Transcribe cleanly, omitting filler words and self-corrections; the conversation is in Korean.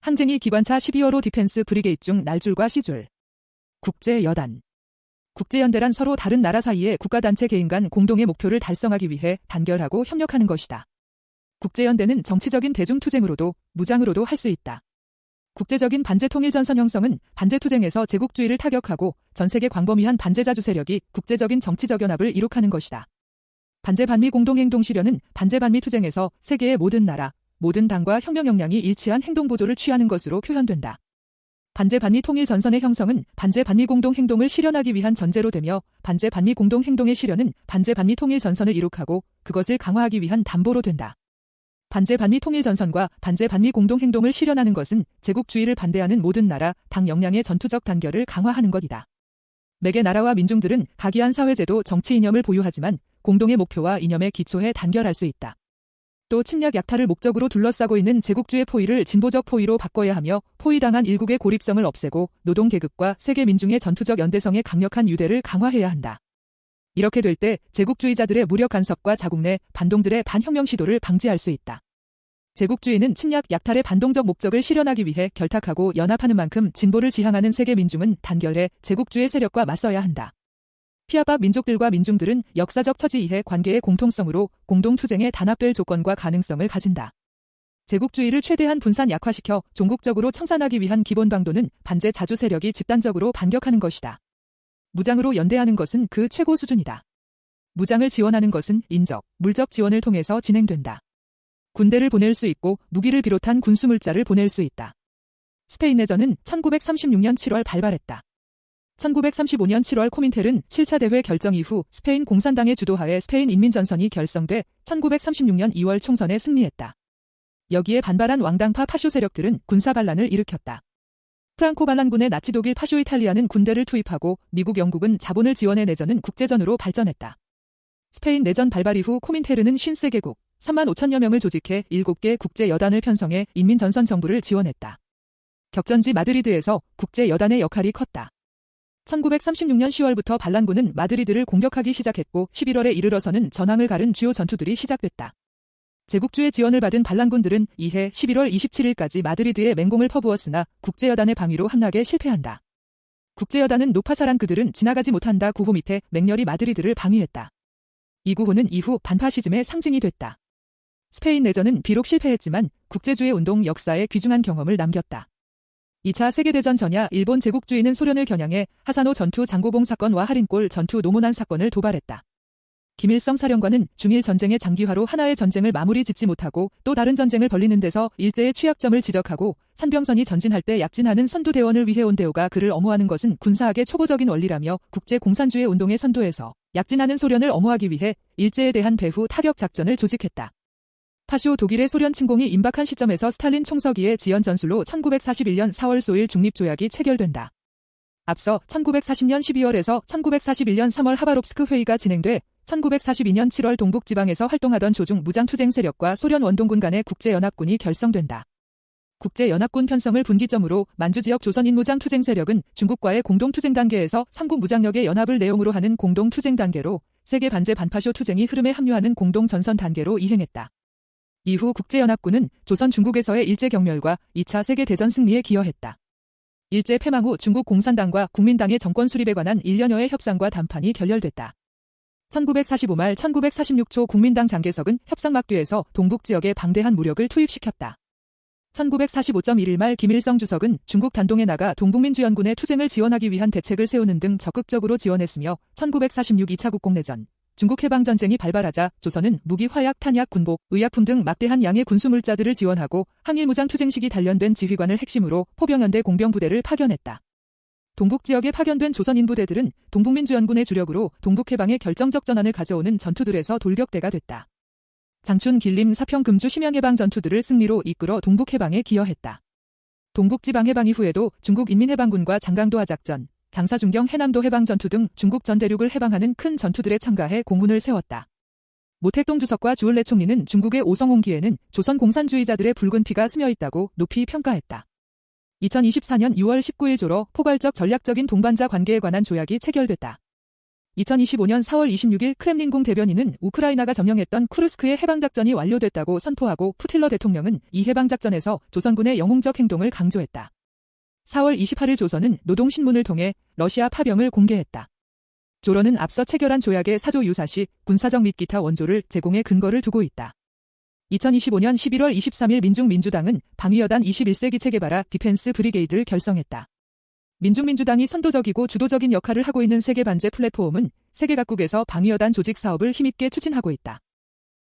항쟁이 기관차 12월호 디펜스 브리게이트 중 날줄과 C줄. 국제여단. 국제연대란 서로 다른 나라 사이의 국가단체 개인 간 공동의 목표를 달성하기 위해 단결하고 협력하는 것이다. 국제연대는 정치적인 대중투쟁으로도 무장으로도 할 수 있다. 국제적인 반제통일전선 형성은 반제투쟁에서 제국주의를 타격하고 전세계 광범위한 반제자주 세력이 국제적인 정치적 연합을 이룩하는 것이다. 반제반미 공동행동 실현은 반제반미 투쟁에서 세계의 모든 나라, 모든 당과 혁명 역량이 일치한 행동보조를 취하는 것으로 표현된다. 반제반미 통일전선의 형성은 반제반미 공동행동을 실현하기 위한 전제로 되며 반제반미 공동행동의 실현은 반제반미 통일전선을 이룩하고 그것을 강화하기 위한 담보로 된다. 반제반미 통일전선과 반제반미 공동행동을 실현하는 것은 제국주의를 반대하는 모든 나라, 당 역량의 전투적 단결을 강화하는 것이다. 매개 나라와 민중들은 각이한 사회제도 정치 이념을 보유하지만 공동의 목표와 이념에 기초해 단결할 수 있다. 또 침략 약탈을 목적으로 둘러싸고 있는 제국주의 포위를 진보적 포위로 바꿔야 하며 포위당한 일국의 고립성을 없애고 노동계급과 세계 민중의 전투적 연대성의 강력한 유대를 강화해야 한다. 이렇게 될 때 제국주의자들의 무력 간섭과 자국 내 반동들의 반혁명 시도를 방지할 수 있다. 제국주의는 침략 약탈의 반동적 목적을 실현하기 위해 결탁하고 연합하는 만큼 진보를 지향하는 세계 민중은 단결해 제국주의 세력과 맞서야 한다. 피아박 민족들과 민중들은 역사적 처지 이해 관계의 공통성으로 공동투쟁에 단합될 조건과 가능성을 가진다. 제국주의를 최대한 분산 약화시켜 종국적으로 청산하기 위한 기본 방도는 반제 자주 세력이 집단적으로 반격하는 것이다. 무장으로 연대하는 것은 그 최고 수준이다. 무장을 지원하는 것은 인적, 물적 지원을 통해서 진행된다. 군대를 보낼 수 있고 무기를 비롯한 군수물자를 보낼 수 있다. 스페인 내전은 1936년 7월 발발했다. 1935년 7월 코민텔은 7차 대회 결정 이후 스페인 공산당의 주도하에 스페인 인민전선이 결성돼 1936년 2월 총선에 승리했다. 여기에 반발한 왕당파 파쇼 세력들은 군사반란을 일으켰다. 프랑코 반란군의 나치 독일 파쇼 이탈리아는 군대를 투입하고 미국 영국은 자본을 지원해 내전은 국제전으로 발전했다. 스페인 내전 발발 이후 코민테르는 53개국 3만 5천여 명을 조직해 7개 국제여단을 편성해 인민전선 정부를 지원했다. 격전지 마드리드에서 국제여단의 역할이 컸다. 1936년 10월부터 반란군은 마드리드를 공격하기 시작했고 11월에 이르러서는 전황을 가른 주요 전투들이 시작됐다. 제국주의 지원을 받은 반란군들은 이해 11월 27일까지 마드리드에 맹공을 퍼부었으나 국제여단의 방위로 함락에 실패한다. 국제여단은 노파사란 그들은 지나가지 못한다 구호 밑에 맹렬히 마드리드를 방위했다. 이 구호는 이후 반파시즘의 상징이 됐다. 스페인 내전은 비록 실패했지만 국제주의 운동 역사에 귀중한 경험을 남겼다. 2차 세계대전 전야 일본 제국주의는 소련을 겨냥해 하사노 전투 장고봉 사건과 할인골 전투 노무난 사건을 도발했다. 김일성 사령관은 중일 전쟁의 장기화로 하나의 전쟁을 마무리 짓지 못하고 또 다른 전쟁을 벌리는 데서 일제의 취약점을 지적하고 산병선이 전진할 때 약진하는 선두대원을 위해 온 대우가 그를 엄호하는 것은 군사학의 초보적인 원리라며 국제공산주의 운동의 선도에서 약진하는 소련을 엄호하기 위해 일제에 대한 배후 타격 작전을 조직했다. 파쇼 독일의 소련 침공이 임박한 시점에서 스탈린 총서기의 지연 전술로 1941년 4월 소일 중립조약이 체결된다. 앞서 1940년 12월에서 1941년 3월 하바롭스크 회의가 진행돼 1942년 7월 동북지방에서 활동하던 조중 무장투쟁 세력과 소련 원동군 간의 국제연합군이 결성된다. 국제연합군 편성을 분기점으로 만주지역 조선인무장투쟁 세력은 중국과의 공동투쟁 단계에서 삼국 무장력의 연합을 내용으로 하는 공동투쟁 단계로 세계 반제 반파쇼 투쟁이 흐름에 합류하는 공동전선 단계로 이행했다. 이후 국제연합군은 조선 중국에서의 일제경멸과 2차 세계대전 승리에 기여했다. 일제 패망 후 중국 공산당과 국민당의 정권 수립에 관한 1년여의 협상과談判이 결렬됐다. 1945 말 1946 초 국민당 장개석은 협상 막뒤에서 동북지역에 방대한 무력을 투입시켰다. 1945.1일 말 김일성 주석은 중국 단동에 나가 동북민주연군의 투쟁을 지원하기 위한 대책을 세우는 등 적극적으로 지원했으며 1946 2차 국공내전 중국 해방전쟁이 발발하자 조선은 무기, 화약, 탄약, 군복, 의약품 등 막대한 양의 군수물자들을 지원하고 항일무장투쟁식이 단련된 지휘관을 핵심으로 포병연대 공병부대를 파견했다. 동북지역에 파견된 조선인부대들은 동북민주연군의 주력으로 동북해방의 결정적 전환을 가져오는 전투들에서 돌격대가 됐다. 장춘, 길림, 사평, 금주, 심양해방 전투들을 승리로 이끌어 동북해방에 기여했다. 동북지방 해방 이후에도 중국인민해방군과 장강도 하작전, 장사중경 해남도 해방전투 등 중국 전 대륙을 해방하는 큰 전투들에 참가해 공훈을 세웠다. 모택동 주석과 주을래 총리는 중국의 오성홍기에는 조선 공산주의자들의 붉은 피가 스며있다고 높이 평가했다. 2024년 6월 19일 조로 포괄적 전략적인 동반자 관계에 관한 조약이 체결됐다. 2025년 4월 26일 크렘린궁 대변인은 우크라이나가 점령했던 쿠르스크의 해방작전이 완료됐다고 선포하고 푸틸러 대통령은 이 해방작전에서 조선군의 영웅적 행동을 강조했다. 4월 28일 조선은 노동신문을 통해 러시아 파병을 공개했다. 조런은 앞서 체결한 조약의 사조 유사시, 군사적 및 기타 원조를 제공해 근거를 두고 있다. 2025년 11월 23일 민중민주당은 방위여단 21세기 체계바라 디펜스 브리게이드를 결성했다. 민중민주당이 선도적이고 주도적인 역할을 하고 있는 세계 반제 플랫폼은 세계 각국에서 방위여단 조직 사업을 힘있게 추진하고 있다.